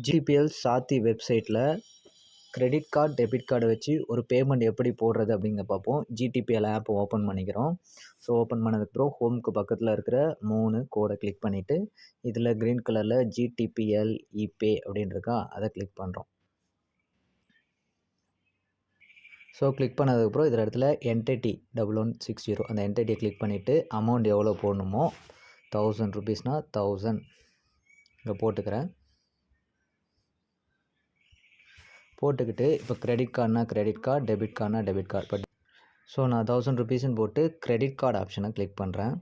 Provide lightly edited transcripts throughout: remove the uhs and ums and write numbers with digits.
GPL சாத்தி வெப்சைட்டில் credit card debit கார்டை வச்சு ஒரு பேமெண்ட் எப்படி போடுறது அப்படிங்க பார்ப்போம். ஜிடிபிஎல் ஆப் ஓப்பன் பண்ணிக்கிறோம். ஸோ ஓப்பன் பண்ணதுக்கப்புறம் ஹோமுக்கு பக்கத்தில் இருக்கிற 3 கோடை கிளிக் பண்ணிவிட்டு இதில் க்ரீன் கலரில் ஜிடிபிஎல் இபே அப்படின்னு இருக்கா, அதை கிளிக் பண்ணுறோம். ஸோ கிளிக் பண்ணதுக்கப்புறம் இதில் இடத்துல என்டிட்டி 1160 அந்த என்டிட்டியை கிளிக் பண்ணிவிட்டு அமௌண்ட் எவ்வளோ போடணுமோ 1000 ருபீஸ்னால் 1000 இங்கே போட்டுக்கிட்டு இப்போ கிரெடிட் கார்டுனா கிரெடிட் கார்டு, டெபிட் கார்டுனா டெபிட் கார்டு. ஸோ நான் 1000 ருபீஸ்ன்னு போட்டு கிரெடிட் கார்டு ஆப்ஷனை கிளிக் பண்ணுறேன்.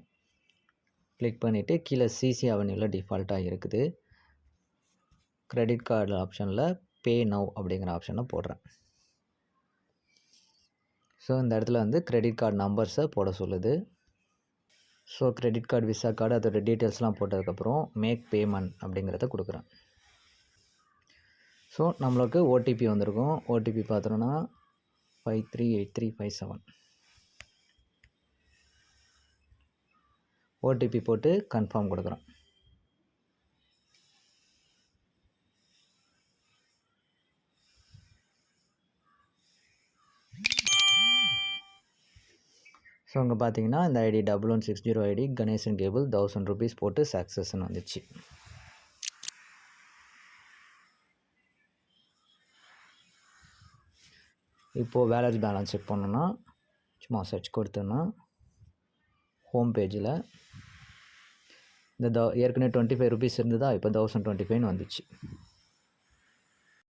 கிளிக் பண்ணிவிட்டு கீழே சிசி அவென்யூவில் டிஃபால்ட்டாக இருக்குது. கிரெடிட் கார்டு ஆப்ஷனில் பே நவ் அப்படிங்கிற ஆப்ஷனை போடுறேன். ஸோ இந்த இடத்துல வந்து கிரெடிட் கார்டு நம்பர்ஸை போட சொல்லுது. So credit card, visa card அதோட டீட்டெயில்ஸ்லாம் போட்டதுக்கப்புறம் மேக் பேமெண்ட் அப்படிங்கிறத கொடுக்குறேன். ஸோ நம்மளுக்கு ஓடிபி வந்திருக்கும். ஓடிபி பார்த்தோன்னா 538357. ஓடிபி போட்டு கன்ஃபார்ம் கொடுக்குறோம். ஸோ இங்கே பார்த்தீங்கன்னா இந்த ID 1160 ID Ganesan cable 1000 rupees போட்டு சக்ஸஸ்ன்னு வந்துச்சு. இப்போது வேலட் பேலன்ஸ் செக் பண்ணோன்னா சும்மா சர்ச் கொடுத்தோன்னா ஹோம் பேஜில் இந்த ஏற்கனவே 25 ருபீஸ் இருந்ததா, இப்போ 1025 வந்துச்சு.